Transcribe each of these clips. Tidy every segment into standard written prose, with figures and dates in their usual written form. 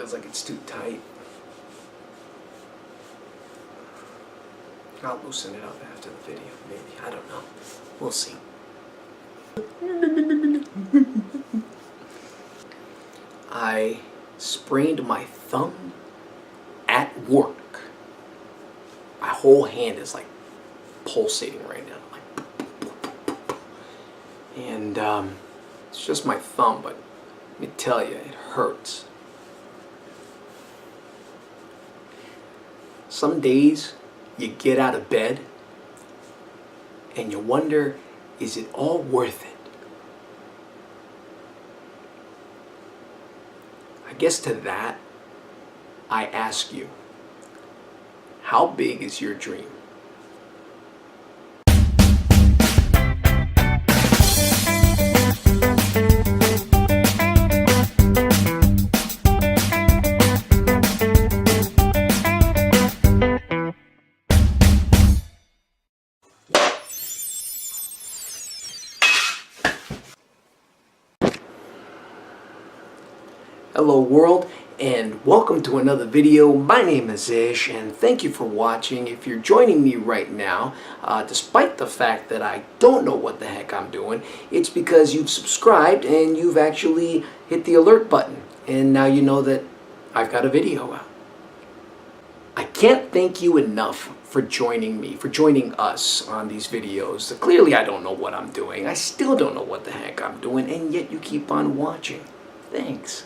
feels like it's too tight. I'll loosen it up after the video, maybe. I don't know. We'll see. I sprained my thumb at work. My whole hand is like pulsating right now. And it's just my thumb, but let me tell you, it hurts. Some days you get out of bed and you wonder, is it all worth it? I guess to that, I ask you, how big is your dream? Hello world, and welcome to another video. My name is Ish, and thank you for watching. If you're joining me right now, despite the fact that I don't know what the heck I'm doing, it's because you've subscribed and you've actually hit the alert button, and now you know that I've got a video out. I can't thank you enough for joining me, for joining us on these videos. Clearly I don't know what I'm doing. I still don't know what the heck I'm doing, and yet you keep on watching. Thanks.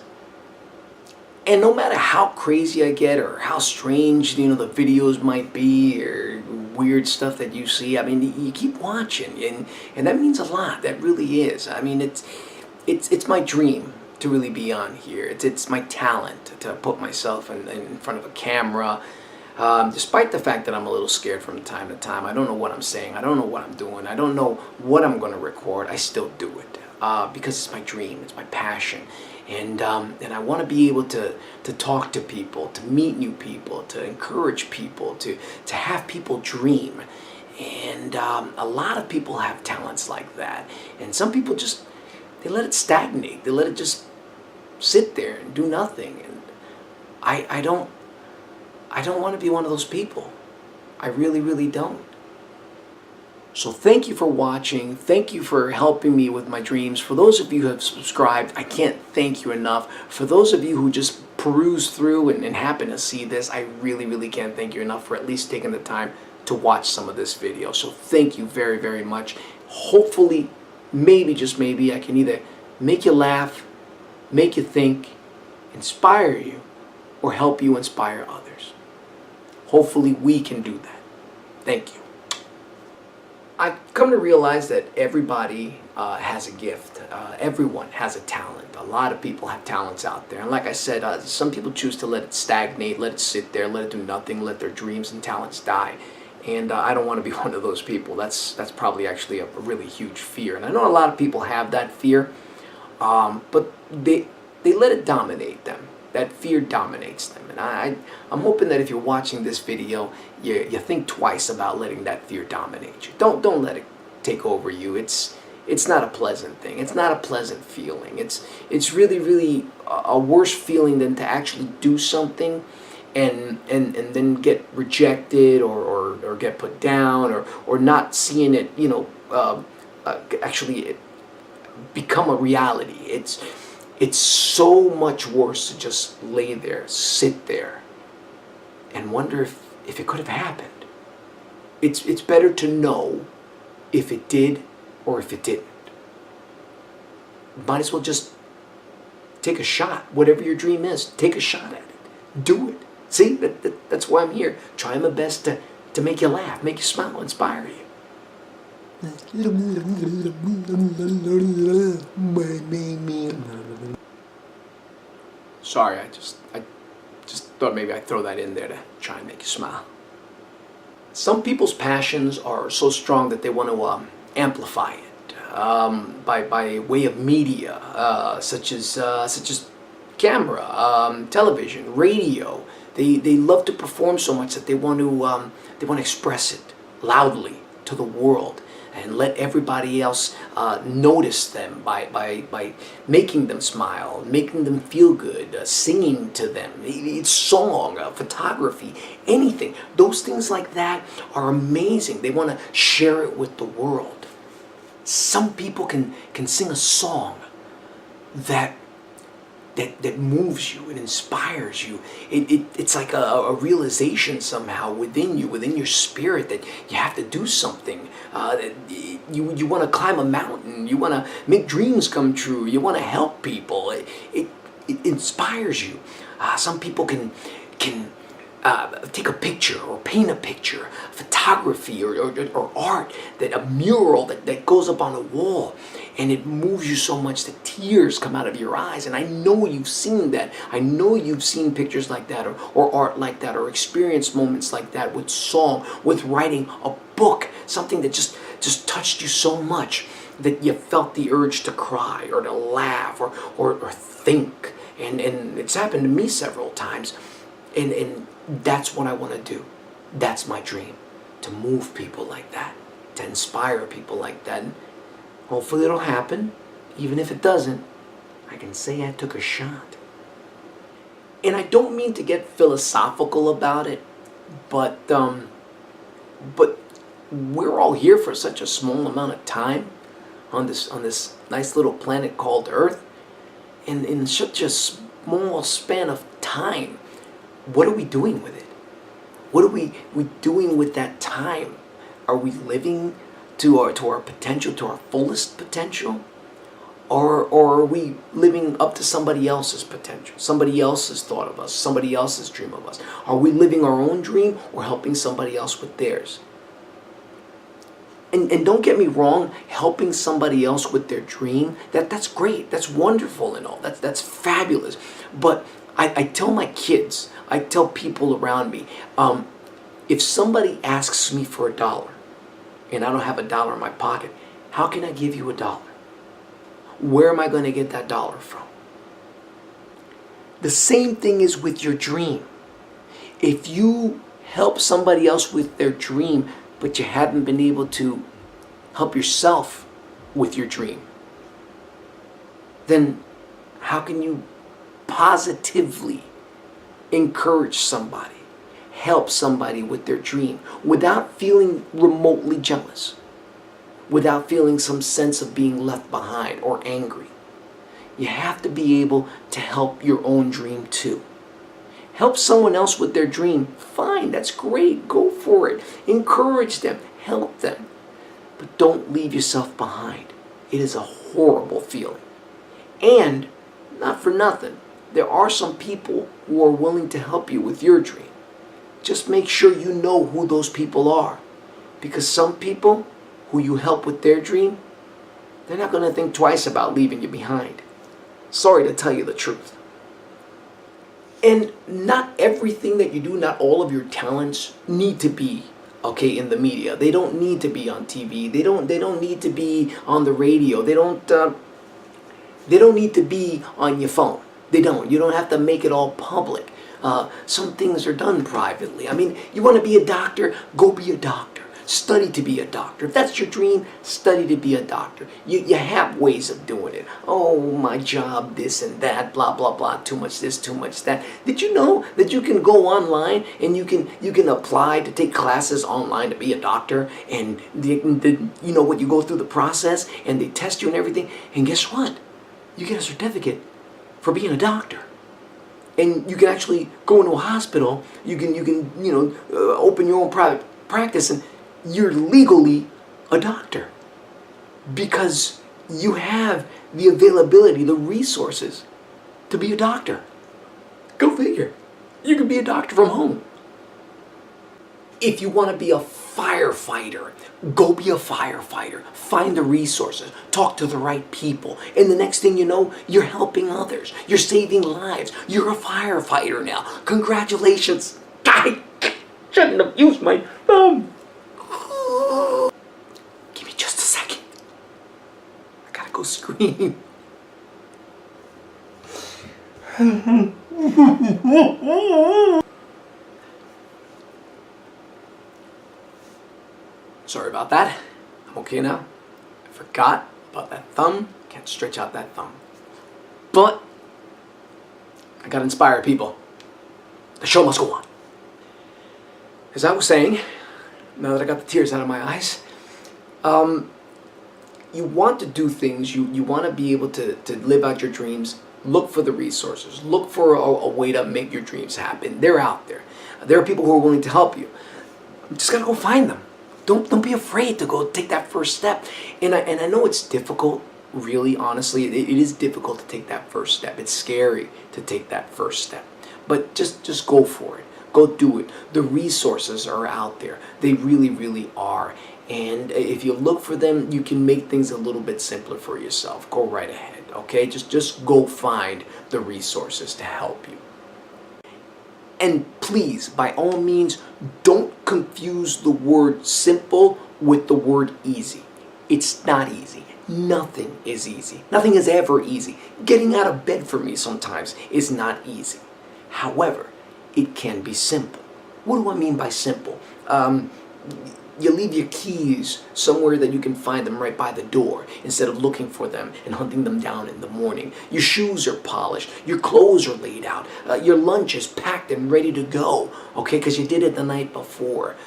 And no matter how crazy I get or how strange, the videos might be or weird stuff that you see, I mean, you keep watching, and that means a lot. That really is. I mean, it's my dream to really be on here. It's my talent to put myself in front of a camera. Despite the fact that I'm a little scared from time to time, I don't know what I'm saying, I don't know what I'm doing, I don't know what I'm going to record, I still do it because it's my dream, it's my passion. And I want to be able to talk to people, to meet new people, to encourage people, to have people dream. And a lot of people have talents like that. And some people just, they let it stagnate. They let it just sit there and do nothing. And I don't want to be one of those people. I really, really don't. So thank you for watching. Thank you for helping me with my dreams. For those of you who have subscribed, I can't thank you enough. For those of you who just peruse through and happen to see this, I really, really can't thank you enough for at least taking the time to watch some of this video. So thank you very, very much. Hopefully, maybe, just maybe, I can either make you laugh, make you think, inspire you, or help you inspire others. Hopefully we can do that. Thank you. I've come to realize that everybody has a gift. Everyone has a talent. A lot of people have talents out there. And like I said, some people choose to let it stagnate, let it sit there, let it do nothing, let their dreams and talents die. And I don't want to be one of those people. That's probably actually a really huge fear. And I know a lot of people have that fear, but they let it dominate them. That fear dominates them. And I'm hoping that if you're watching this video, you think twice about letting that fear dominate you. Don't let it take over you. It's not a pleasant thing. It's not a pleasant feeling. It's really, really a worse feeling than to actually do something and then get rejected or get put down or not seeing it, actually become a reality. It's so much worse to just lay there, sit there, and wonder if it could have happened. It's better to know if it did or if it didn't. Might as well just take a shot. Whatever your dream is, take a shot at it. Do it. See, that's why I'm here. Trying my best to make you laugh, make you smile, inspire you. Sorry, I just thought maybe I'd throw that in there to try and make you smile. Some people's passions are so strong that they want to amplify it by way of media, such as camera, television, radio. They love to perform so much that they want to express it loudly to the world. and let everybody else notice them by making them smile, making them feel good, singing to them. It's song, photography, anything. Those things like that are amazing. They want to share it with the world. Some people can sing a song that moves you, it inspires you. It's like a realization somehow within you, within your spirit, that you have to do something. That you want to climb a mountain, you want to make dreams come true, you want to help people. It inspires you. Some people can take a picture or paint a picture, photography or art, that a mural that goes up on a wall, and it moves you so much that tears come out of your eyes. And I know you've seen that. I know you've seen pictures like that, or art like that, or experienced moments like that with song, with writing a book, something that just touched you so much that you felt the urge to cry or to laugh or think. And it's happened to me several times. And that's what I want to do. That's my dream, to move people like that, to inspire people like that. And hopefully it'll happen. Even if it doesn't, I can say I took a shot. And I don't mean to get philosophical about it, but we're all here for such a small amount of time on this nice little planet called Earth, and in such a small span of time. What are we doing with it? What are we doing with that time? Are we living to our potential, to our fullest potential? Or are we living up to somebody else's potential, somebody else's thought of us, somebody else's dream of us? Are we living our own dream or helping somebody else with theirs? And don't get me wrong, helping somebody else with their dream, that's great, that's wonderful and all, that's fabulous. But I tell my kids, I tell people around me, if somebody asks me for $1 and I don't have $1 in my pocket, how can I give you $1? Where am I going to get that $1 from? The same thing is with your dream. If you help somebody else with their dream, but you haven't been able to help yourself with your dream, then how can you positively encourage somebody, help somebody with their dream without feeling remotely jealous, without feeling some sense of being left behind or angry? You have to be able to help your own dream too. Help someone else with their dream, fine, that's great, go for it. Encourage them, help them. But don't leave yourself behind. It is a horrible feeling. And, not for nothing, there are some people who are willing to help you with your dream. Just make sure you know who those people are. Because some people who you help with their dream, they're not going to think twice about leaving you behind. Sorry to tell you the truth. And not everything that you do, not all of your talents need to be in the media. They don't need to be on TV. They don't need to be on the radio. They don't need to be on your phone. They don't. You don't have to make it all public. Some things are done privately. I mean, you want to be a doctor? Go be a doctor. Study to be a doctor. If that's your dream, study to be a doctor. You have ways of doing it. Oh, my job, this and that, blah, blah, blah, too much this, too much that. Did you know that you can go online and you can apply to take classes online to be a doctor, and you know what, you go through the process and they test you and everything, and guess what? You get a certificate for being a doctor. And you can actually go into a hospital, you can open your own private practice, and you're legally a doctor because you have the availability, the resources to be a doctor. Go figure. You can be a doctor from home. If you want to be a firefighter, go be a firefighter. Find the resources. Talk to the right people. And the next thing you know, you're helping others. You're saving lives. You're a firefighter now. Congratulations. I shouldn't have used my thumb. Give me just a second. I gotta go scream. Sorry about that. I'm okay. Okay now? I forgot about that thumb. Can't stretch out that thumb. But I gotta inspire people. The show must go on. As I was saying, now that I got the tears out of my eyes, you want to do things, you want to be able to live out your dreams. Look for the resources. Look for a way to make your dreams happen. They're out there. There are people who are willing to help you. You just gotta go find them. Don't be afraid to go take that first step. And I know it's difficult, really, honestly. It is difficult to take that first step. It's scary to take that first step. But just go for it. Go do it. The resources are out there. They really, really are. And if you look for them, you can make things a little bit simpler for yourself. Go right ahead, okay? Just go find the resources to help you. And please, by all means, don't confuse the word simple with the word easy. It's not easy. Nothing is easy. Nothing is ever easy. Getting out of bed for me sometimes is not easy. However, it can be simple. What do I mean by simple? You leave your keys somewhere that you can find them right by the door instead of looking for them and hunting them down in the morning. Your shoes are polished. Your clothes are laid out. Your lunch is packed and ready to go, okay, because you did it the night before.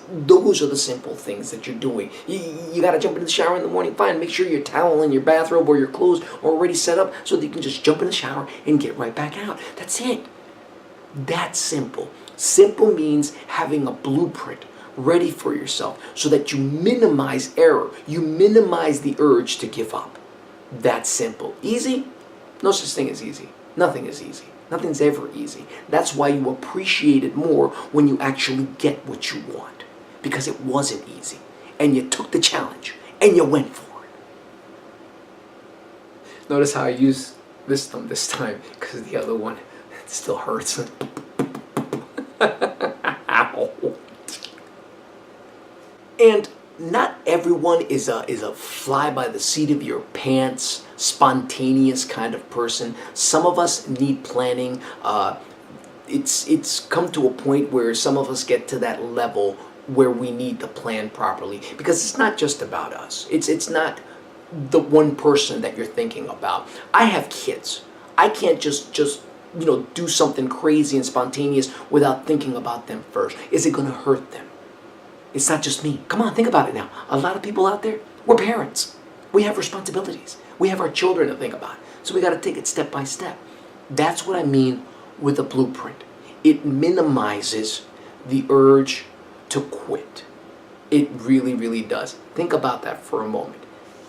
Those are the simple things that you're doing. You got to jump in the shower in the morning. Fine, make sure your towel and your bathrobe or your clothes are already set up so that you can just jump in the shower and get right back out. That's it. That's simple. Simple means having a blueprint ready for yourself so that you minimize error. You minimize the urge to give up. That's simple. Easy? No such thing as easy. Nothing is easy. Nothing's ever easy. That's why you appreciate it more when you actually get what you want. Because it wasn't easy. And you took the challenge. And you went for it. Notice how I use this thumb this time. Because the other one, it still hurts. Ow. And not everyone is a fly by the seat of your pants, spontaneous kind of person. Some of us need planning. It's come to a point where some of us get to that level where we need to plan properly, because it's not just about us. It's not the one person that you're thinking about. I have kids. I can't just do something crazy and spontaneous without thinking about them first. Is it going to hurt them? It's not just me. Come on, think about it now. A lot of people out there, we're parents. We have responsibilities. We have our children to think about. So we got to take it step by step. That's what I mean with a blueprint. It minimizes the urge to quit. It really, really does. Think about that for a moment.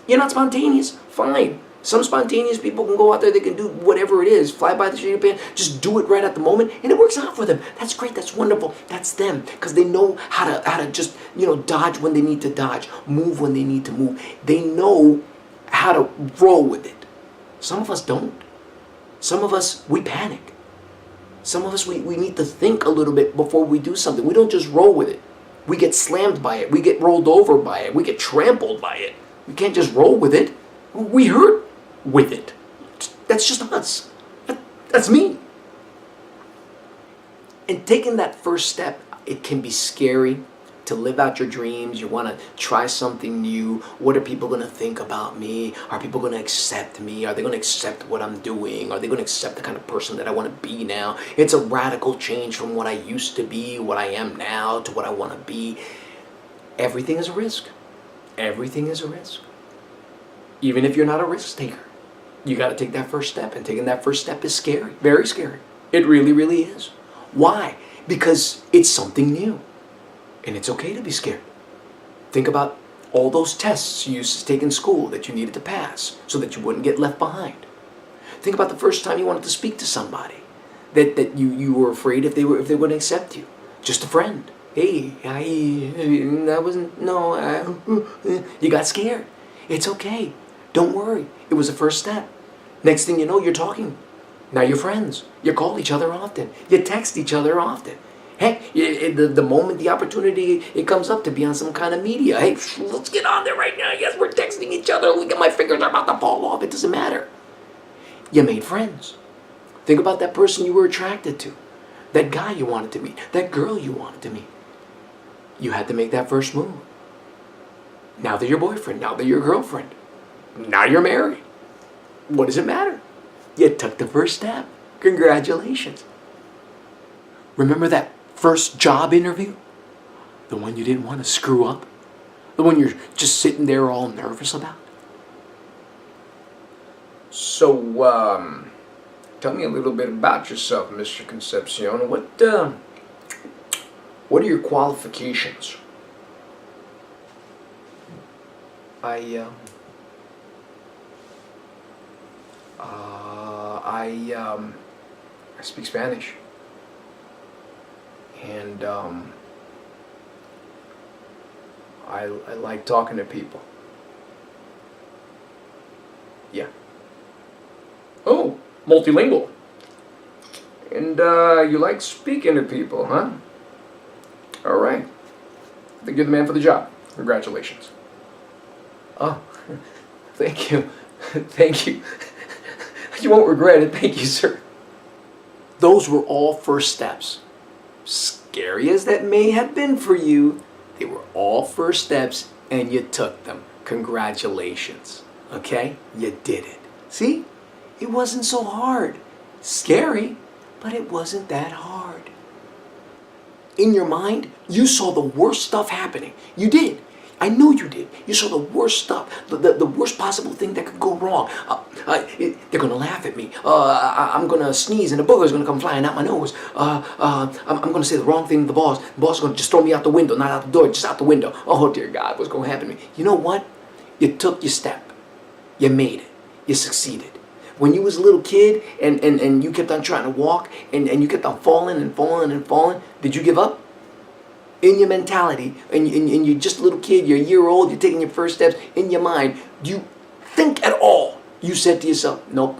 You're not spontaneous? Fine. Some spontaneous people can go out there, they can do whatever it is, fly by the seat of your pants, just do it right at the moment, and it works out for them. That's great, that's wonderful, that's them, because they know how to just, dodge when they need to dodge, move when they need to move. They know how to roll with it. Some of us don't. Some of us, we panic. Some of us, we need to think a little bit before we do something. We don't just roll with it. We get slammed by it, we get rolled over by it, we get trampled by it. We can't just roll with it. We hurt with it. That's just us. That's me. And taking that first step, it can be scary to live out your dreams. You want to try something new. What are people going to think about me? Are people going to accept me? Are they going to accept what I'm doing? Are they going to accept the kind of person that I want to be now? It's a radical change from what I used to be, what I am now, to what I want to be. Everything is a risk. Everything is a risk. Even if you're not a risk taker, you got to take that first step. And taking that first step is scary. Very scary. It really, really is. Why? Because it's something new. And it's okay to be scared. Think about all those tests you used to take in school that you needed to pass so that you wouldn't get left behind. Think about the first time you wanted to speak to somebody that you were afraid if they wouldn't accept you. Just a friend. Hey, you got scared. It's okay. Don't worry. It was the first step. Next thing you know, you're talking. Now you're friends. You call each other often. You text each other often. Hey, the moment the opportunity it comes up to be on some kind of media, hey, let's get on there right now. Yes, we're texting each other. Look at my fingers are about to fall off. It doesn't matter. You made friends. Think about that person you were attracted to. That guy you wanted to meet. That girl you wanted to meet. You had to make that first move. Now they're your boyfriend. Now they're your girlfriend. Now you're married. What does it matter? You took the first step. Congratulations. Remember that first job interview? The one you didn't want to screw up? The one you're just sitting there all nervous about? So, tell me a little bit about yourself, Mr. Concepcion. What are your qualifications? I speak Spanish, and I like talking to people. Yeah. Oh, multilingual. And you like speaking to people, huh? All right. I think you're the man for the job. Congratulations. Oh, thank you. Thank you. You won't regret it. Thank you, sir. Those were all first steps. Scary as that may have been for you, they were all first steps and you took them. Congratulations. Okay? You did it. See? It wasn't so hard. Scary, but it wasn't that hard. In your mind, you saw the worst stuff happening. You did. I know you did. You saw the worst stuff, the worst possible thing that could go wrong. They're going to laugh at me. I'm going to sneeze and a booger's going to come flying out my nose. I'm going to say the wrong thing to the boss. The boss is going to just throw me out the window, not out the door, just out the window. Oh, dear God, what's going to happen to me? You know what? You took your step. You made it. You succeeded. When you was a little kid and you kept on trying to walk and you kept on falling and falling and falling, did you give up? In your mentality, and you're just a little kid, you're a year old, you're taking your first steps, in your mind, do you think at all? You said to yourself, nope,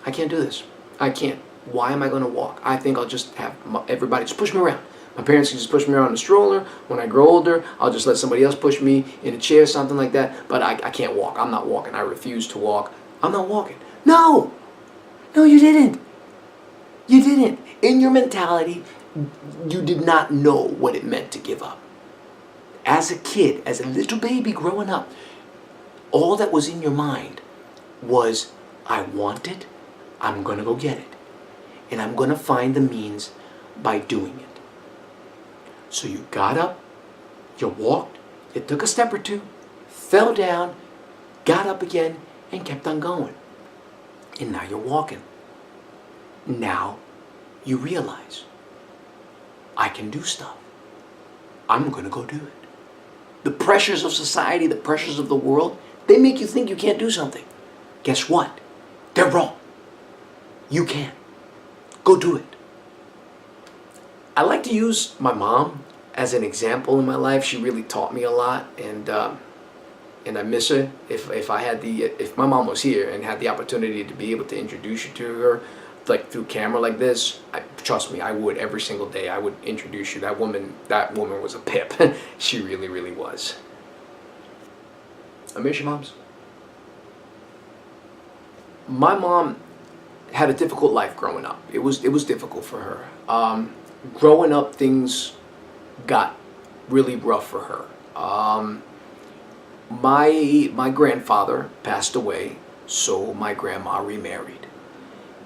I can't do this. I can't. Why am I going to walk? I think I'll just have everybody just push me around. My parents can just push me around in the stroller. When I grow older, I'll just let somebody else push me in a chair, something like that. But I can't walk. I'm not walking. I refuse to walk. I'm not walking. No! No, you didn't. You didn't. In your mentality, you did not know what it meant to give up. As a kid, as a little baby growing up, all that was in your mind was, I want it, I'm going to go get it. And I'm going to find the means by doing it. So you got up, you walked, you took a step or two, fell down, got up again, and kept on going. And now you're walking. Now you realize, I can do stuff. I'm going to go do it. The pressures of society, the pressures of the world, they make you think you can't do something. Guess what? They're wrong. You can. Go do it. I like to use my mom as an example in my life. She really taught me a lot, and I miss her. If my mom was here and had the opportunity to be able to introduce you to her, like through camera like this, trust me, I would every single day. I would introduce you. That woman was a pip. She really, really was. I miss your moms. My mom had a difficult life growing up. It was difficult for her. Growing up, things got really rough for her. My grandfather passed away, so my grandma remarried.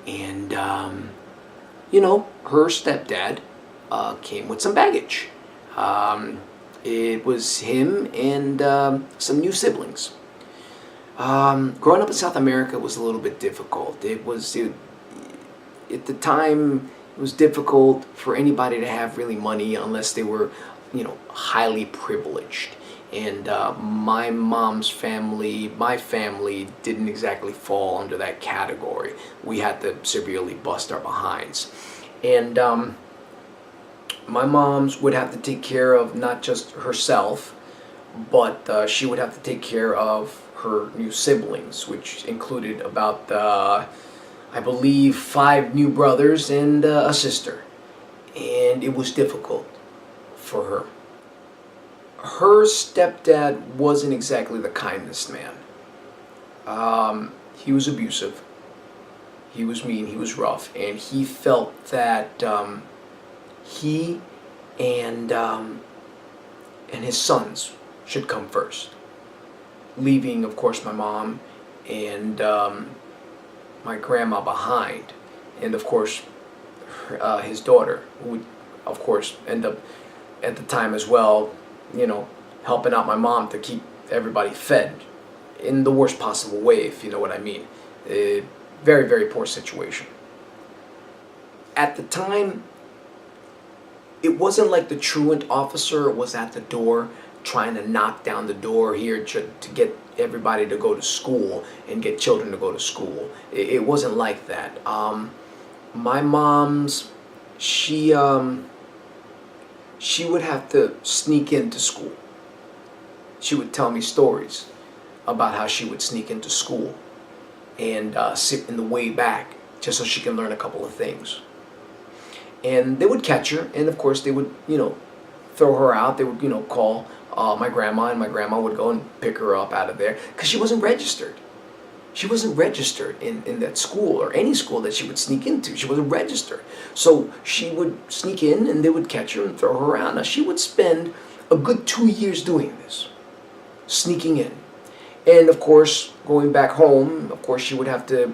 And, her stepdad came with some baggage. It was him and some new siblings. Growing up in South America was a little bit difficult. At the time, it was difficult for anybody to have really money unless they were, highly privileged. And my mom's family, my family didn't exactly fall under that category. We had to severely bust our behinds. And my mom's would have to take care of not just herself, but she would have to take care of her new siblings, which included about, I believe, 5 new brothers and a sister. And it was difficult for her. Her stepdad wasn't exactly the kindest man. He was abusive. He was mean. He was rough. And he felt that he and his sons should come first. leaving, of course, my mom and my grandma behind, and of course his daughter, who would of course end up at the time as well, helping out my mom to keep everybody fed in the worst possible way, if you know what I mean. Very, very poor situation. At the time, it wasn't like the truant officer was at the door trying to knock down the door here to get everybody to go to school and get children to go to school. It wasn't like that. My mom's, she would have to sneak into school. She would tell me stories about how she would sneak into school and sit in the way back just so she can learn a couple of things. And they would catch her, and of course they would, throw her out. They would, call my grandma, and my grandma would go and pick her up out of there because she wasn't registered. She wasn't registered in that school or any school that she would sneak into. She wasn't registered. So she would sneak in, and they would catch her and throw her around. Now, she would spend a good 2 years doing this, sneaking in. And of course, going back home, of course, she would have to,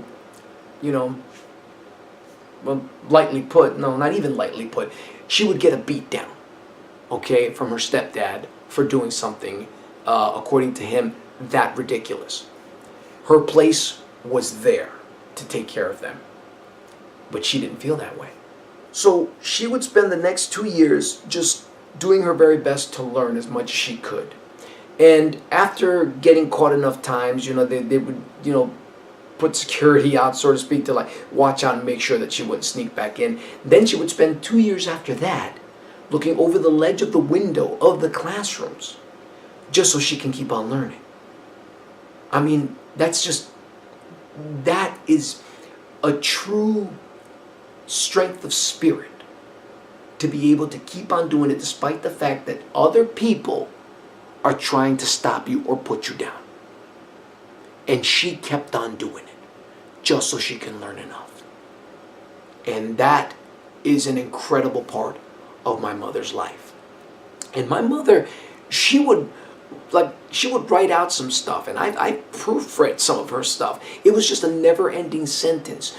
well, lightly put, no, not even lightly put, she would get a beat down, okay, from her stepdad for doing something, according to him, that ridiculous. Her place was there to take care of them, but she didn't feel that way. So she would spend the next 2 years just doing her very best to learn as much as she could. And after getting caught enough times, they would, put security out, so to speak, to like watch out and make sure that she wouldn't sneak back in. Then she would spend 2 years after that looking over the ledge of the window of the classrooms just so she can keep on learning. I mean, that is a true strength of spirit to be able to keep on doing it despite the fact that other people are trying to stop you or put you down. And she kept on doing it just so she can learn enough. And that is an incredible part of my mother's life. And my mother, she would write out some stuff, and I proofread some of her stuff. It was just a never-ending sentence.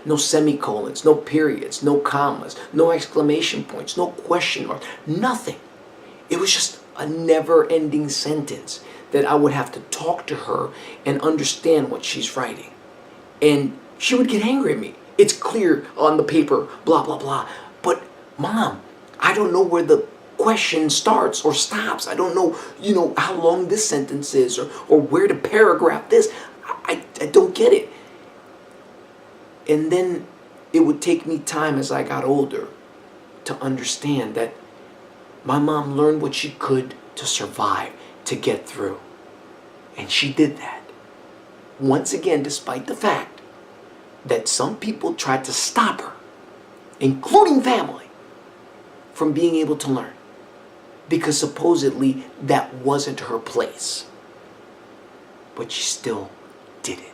No semicolons, no periods, no commas, no exclamation points, no question marks, nothing. It was just a never-ending sentence that I would have to talk to her and understand what she's writing. And she would get angry at me. It's clear on the paper, blah, blah, blah. But, Mom, I don't know where the question starts or stops. I don't know, how long this sentence is or where to paragraph this. I don't get it. And then it would take me time as I got older to understand that my mom learned what she could to survive, to get through. And she did that. Once again, despite the fact that some people tried to stop her, including family, from being able to learn. Because supposedly that wasn't her place. But she still did it.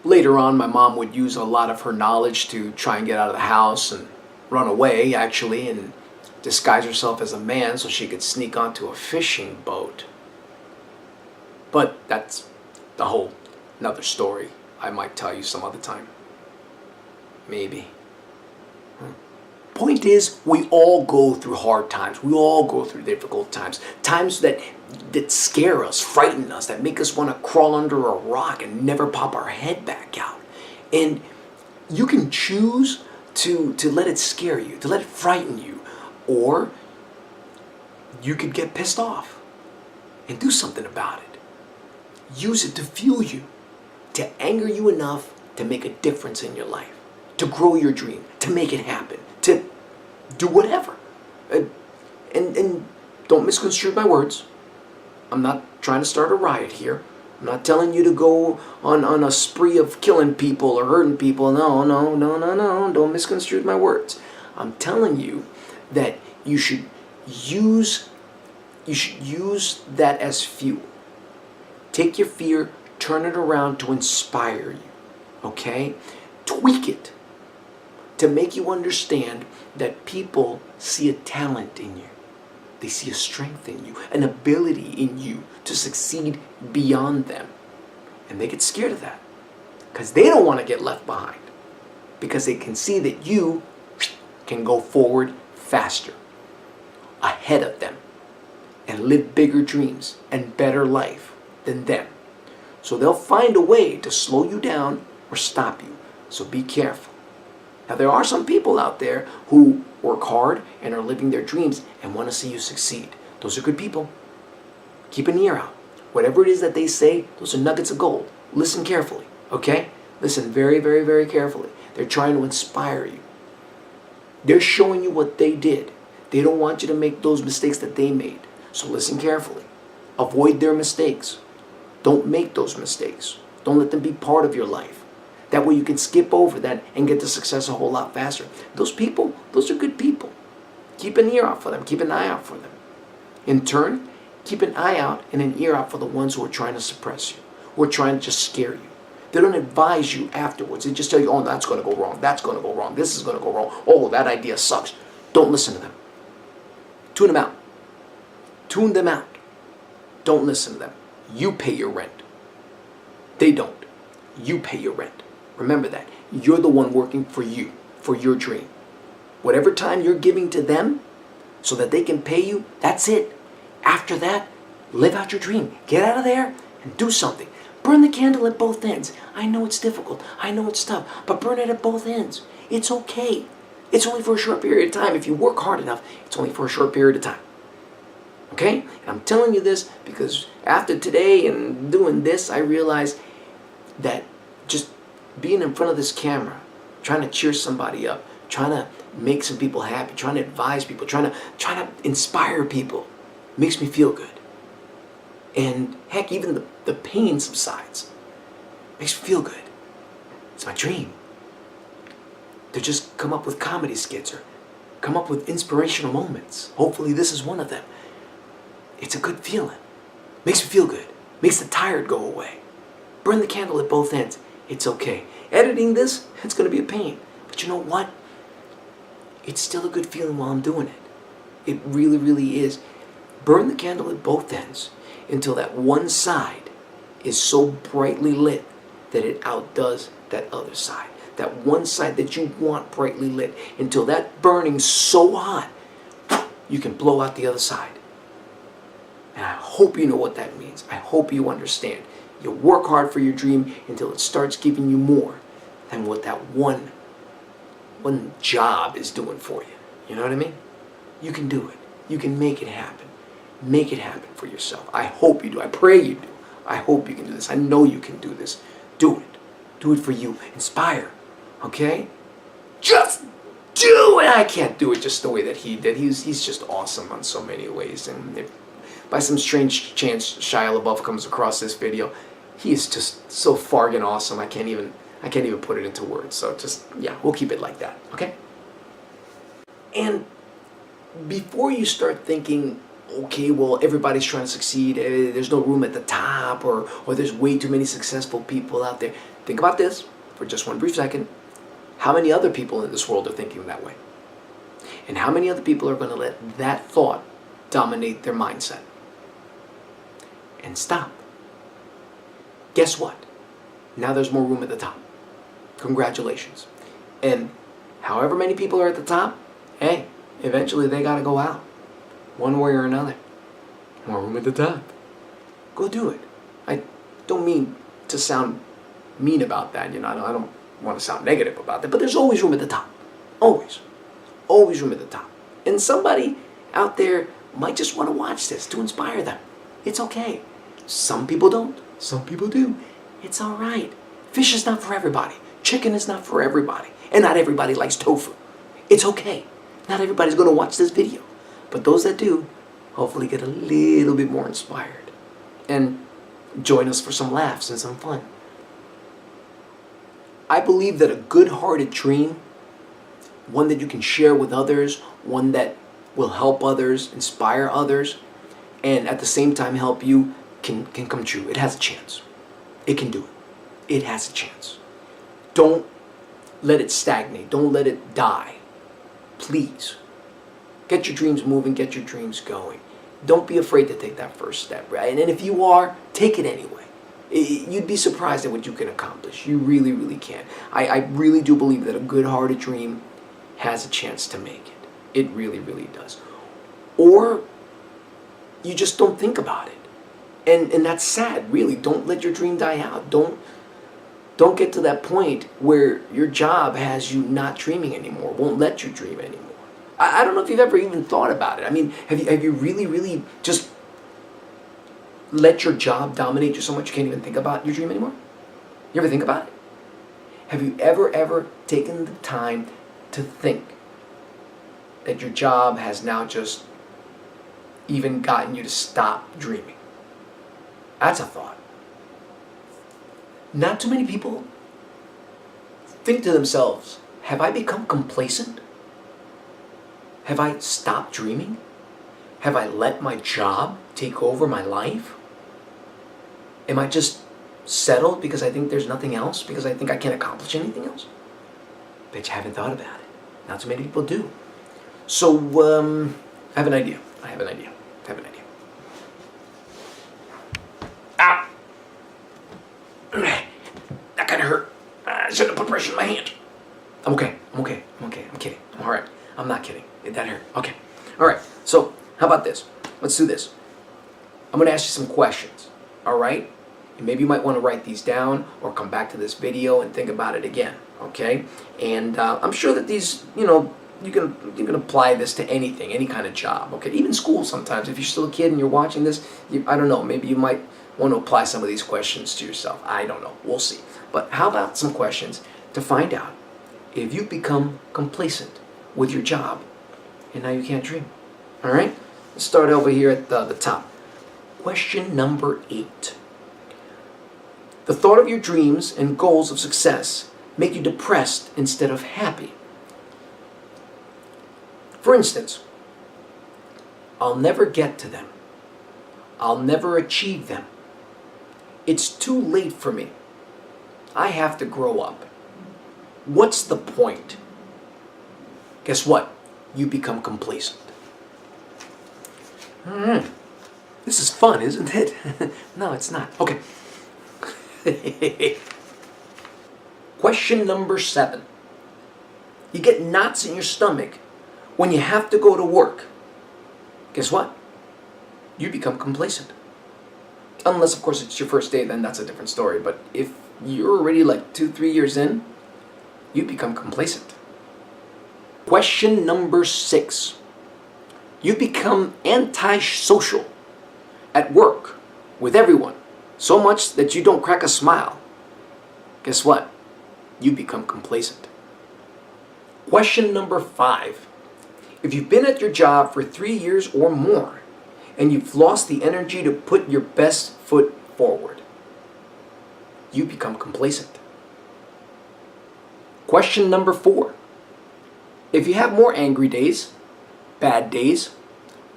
Later on, my mom would use a lot of her knowledge to try and get out of the house and run away, actually, and disguise herself as a man so she could sneak onto a fishing boat. But that's a whole another story I might tell you some other time. Maybe. Point is, we all go through hard times. We all go through difficult times. Times that scare us, frighten us, that make us want to crawl under a rock and never pop our head back out. And you can choose to let it scare you, to let it frighten you. Or you could get pissed off and do something about it. Use it to fuel you, to anger you enough to make a difference in your life, to grow your dream, to make it happen, to do whatever. And don't misconstrue my words. I'm not trying to start a riot here. I'm not telling you to go on a spree of killing people or hurting people. No. Don't misconstrue my words. I'm telling you that you should use that as fuel. Take your fear, turn it around to inspire you. Okay? Tweak it to make you understand that people see a talent in you. They see a strength in you, an ability in you to succeed beyond them. And they get scared of that because they don't want to get left behind, because they can see that you can go forward faster, ahead of them, and live bigger dreams and better life than them. So they'll find a way to slow you down or stop you. So be careful. Now, there are some people out there who work hard and are living their dreams and want to see you succeed. Those are good people. Keep an ear out. Whatever it is that they say, those are nuggets of gold. Listen carefully, okay? Listen very, very, very carefully. They're trying to inspire you. They're showing you what they did. They don't want you to make those mistakes that they made. So listen carefully. Avoid their mistakes. Don't make those mistakes. Don't let them be part of your life. That way you can skip over that and get to success a whole lot faster. Those people, those are good people. Keep an ear out for them. Keep an eye out for them. In turn, keep an eye out and an ear out for the ones who are trying to suppress you, who are trying to just scare you. They don't advise you afterwards. They just tell you, oh, that's going to go wrong. That's going to go wrong. This is going to go wrong. Oh, that idea sucks. Don't listen to them. Tune them out. Tune them out. Don't listen to them. You pay your rent. They don't. You pay your rent. Remember that. You're the one working for you, for your dream. Whatever time you're giving to them so that they can pay you, that's it. After that, live out your dream. Get out of there and do something. Burn the candle at both ends. I know it's difficult. I know it's tough. But burn it at both ends. It's okay. It's only for a short period of time. If you work hard enough, it's only for a short period of time. Okay? And I'm telling you this because after today and doing this, I realized that just being in front of this camera, trying to cheer somebody up, trying to make some people happy, trying to advise people, trying to inspire people, makes me feel good. And heck, even the pain subsides. Makes me feel good. It's my dream. To just come up with comedy skits or come up with inspirational moments. Hopefully this is one of them. It's a good feeling. Makes me feel good. Makes the tired go away. Burn the candle at both ends. It's okay. Editing this, it's going to be a pain. But you know what? It's still a good feeling while I'm doing it. It really, really is. Burn the candle at both ends until that one side is so brightly lit that it outdoes that other side. That one side that you want brightly lit until that burning's so hot you can blow out the other side. And I hope you know what that means. I hope you understand. You work hard for your dream until it starts giving you more than what that one job is doing for you. You know what I mean? You can do it. You can make it happen. Make it happen for yourself. I hope you do. I pray you do. I hope you can do this. I know you can do this. Do it. Do it for you. Inspire. Okay? Just do it. I can't do it just the way that he did. He's just awesome on so many ways. And if by some strange chance Shia LaBeouf comes across this video, he is just so fargan awesome. I can't even put it into words. So just, yeah, we'll keep it like that. Okay? And before you start thinking, okay, well, everybody's trying to succeed, there's no room at the top, or there's way too many successful people out there. Think about this for just one brief second. How many other people in this world are thinking that way? And how many other people are going to let that thought dominate their mindset? And stop. Guess what? Now there's more room at the top. Congratulations. And however many people are at the top, hey, eventually they got to go out. One way or another. More room at the top. Go do it. I don't mean to sound mean about that. You know, I don't want to sound negative about that. But there's always room at the top. Always. Always room at the top. And somebody out there might just want to watch this to inspire them. It's okay. Some people don't. Some people do. It's all right. Fish is not for everybody. Chicken is not for everybody. And not everybody likes tofu. It's okay. Not everybody's going to watch this video. But those that do, hopefully get a little bit more inspired. And join us for some laughs and some fun. I believe that a good-hearted dream, one that you can share with others, one that will help others, inspire others, and at the same time help you, can come true. It has a chance. It can do it. It has a chance. Don't let it stagnate. Don't let it die. Please. Get your dreams moving, get your dreams going. Don't be afraid to take that first step, right? And if you are, take it anyway. You'd be surprised at what you can accomplish. You really, really can. I really do believe that a good-hearted dream has a chance to make it. It really, really does. Or you just don't think about it. And that's sad, really. Don't let your dream die out. Don't get to that point where your job has you not dreaming anymore, won't let you dream anymore. I don't know if you've ever even thought about it. I mean, have you really, really just let your job dominate you so much you can't even think about your dream anymore? You ever think about it? Have you ever taken the time to think that your job has now just even gotten you to stop dreaming? That's a thought. Not too many people think to themselves, have I become complacent? Have I stopped dreaming? Have I let my job take over my life? Am I just settled because I think there's nothing else? Because I think I can't accomplish anything else? Bet you haven't thought about it. Not too many people do. So, I have an idea. Ah! That kind of hurt. I shouldn't have put pressure on my hand. I'm okay. I'm kidding. I'm alright. I'm not kidding. That hurt. Okay. Alright. So, how about this? Let's do this. I'm going to ask you some questions. Alright? And maybe you might want to write these down or come back to this video and think about it again. Okay? And I'm sure that these, you can apply this to anything, any kind of job. Okay? Even school sometimes. If you're still a kid and you're watching this, I don't know, maybe you might want to apply some of these questions to yourself. I don't know. We'll see. But how about some questions to find out if you've become complacent with your job and now you can't dream? All right? Let's start over here at the top. Question number 8. The thought of your dreams and goals of success make you depressed instead of happy. For instance, I'll never get to them. I'll never achieve them. It's too late for me. I have to grow up. What's the point? Guess what? You become complacent. This is fun, isn't it? No, it's not. Okay. Question number 7. You get knots in your stomach when you have to go to work. Guess what? You become complacent. Unless, of course, it's your first day, then that's a different story. But if you're already like 2-3 years in, you become complacent. Question number 6. You become antisocial at work with everyone, so much that you don't crack a smile. Guess what? You become complacent. Question number 5. If you've been at your job for 3 years or more, and you've lost the energy to put your best foot forward, you become complacent. Question number 4. If you have more angry days, bad days,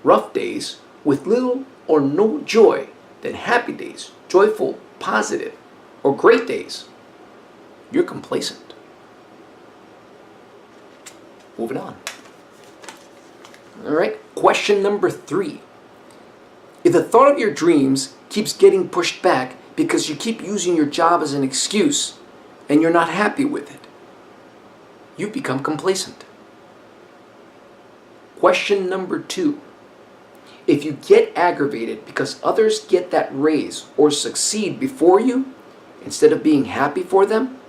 rough days, with little or no joy than happy days, joyful, positive, or great days, you're complacent. Moving on. All right, question number 3. If the thought of your dreams keeps getting pushed back because you keep using your job as an excuse and you're not happy with it, you become complacent. Question number 2. If you get aggravated because others get that raise or succeed before you, instead of being happy for them,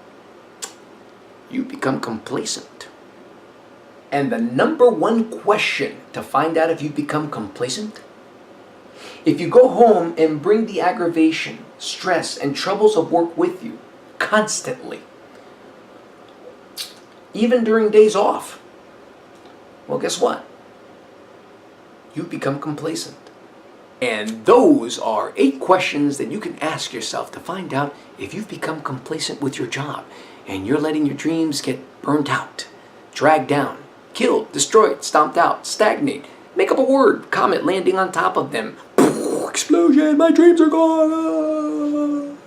you become complacent. And the number 1 question to find out if you become complacent: if you go home and bring the aggravation, stress, and troubles of work with you constantly, even during days off, well, guess what? You become complacent. And those are 8 questions that you can ask yourself to find out if you've become complacent with your job and you're letting your dreams get burnt out, dragged down, killed, destroyed, stomped out, stagnate. Make up a word, comet landing on top of them. Explosion, my dreams are gone.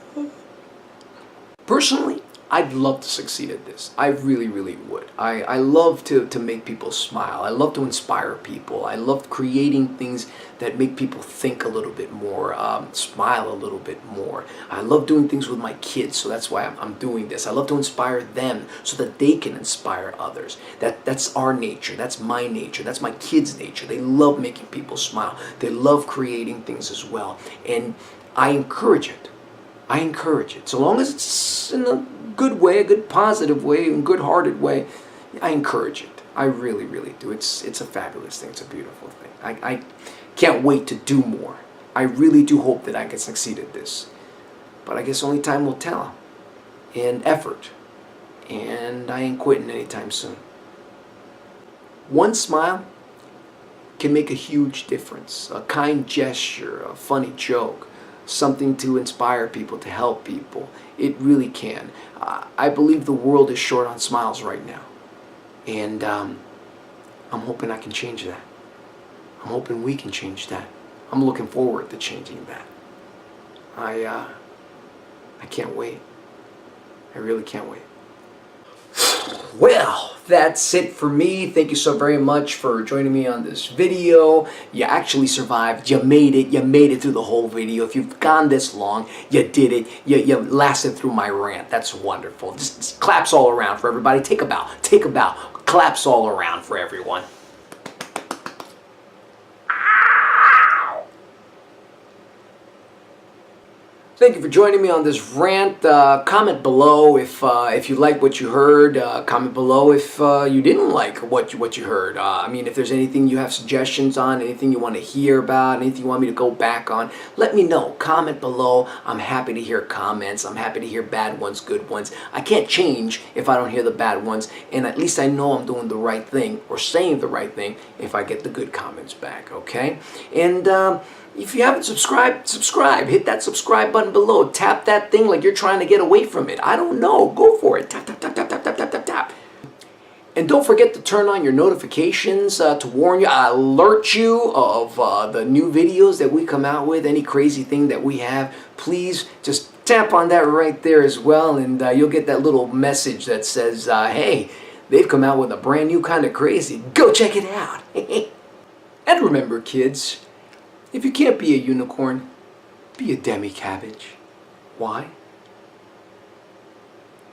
Personally, I'd love to succeed at this. I really, really would. I love to make people smile. I love to inspire people. I love creating things that make people think a little bit more, smile a little bit more. I love doing things with my kids, so that's why I'm doing this. I love to inspire them so that they can inspire others. That's our nature. That's my nature. That's my kids' nature. They love making people smile. They love creating things as well. And I encourage it. I encourage it. So long as it's in a good way, a good positive way, a good-hearted way, I encourage it. I really, really do. It's a fabulous thing. It's a beautiful thing. I can't wait to do more. I really do hope that I can succeed at this. But I guess only time will tell. And effort. And I ain't quitting anytime soon. One smile can make a huge difference. A kind gesture, a funny joke, something to inspire people, to help people. It really can. I believe the world is short on smiles right now. And I'm hoping I can change that. I'm hoping we can change that. I'm looking forward to changing that. I can't wait. I really can't wait. Well, that's it for me. Thank you so very much for joining me on this video. You actually survived. You made it. You made it through the whole video. If you've gone this long, you did it. You lasted through my rant. That's wonderful. Just claps all around for everybody. Take a bow. Take a bow. Claps all around for everyone. Thank you for joining me on this rant. Comment below if you like what you heard. Comment below if you didn't like what you heard. I mean, if there's anything you have suggestions on, anything you want to hear about, anything you want me to go back on, let me know. Comment below. I'm happy to hear comments. I'm happy to hear bad ones, good ones. I can't change if I don't hear the bad ones, and at least I know I'm doing the right thing or saying the right thing if I get the good comments back, okay? And if you haven't subscribed, subscribe. Hit that subscribe button below. Tap that thing like you're trying to get away from it. I don't know. Go for it. Tap, tap, tap, tap, tap, tap, tap, tap, tap. And don't forget to turn on your notifications to warn you, alert you of the new videos that we come out with, any crazy thing that we have. Please just tap on that right there as well, and you'll get that little message that says, hey, they've come out with a brand new kind of crazy. Go check it out. And remember, kids, if you can't be a unicorn, be a demi-cabbage. Why?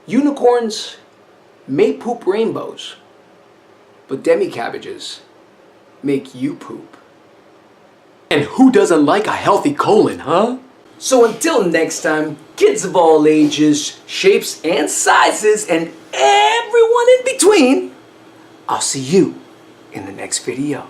Unicorns may poop rainbows, but demi-cabbages make you poop. And who doesn't like a healthy colon, huh? So until next time, kids of all ages, shapes and sizes, and everyone in between, I'll see you in the next video.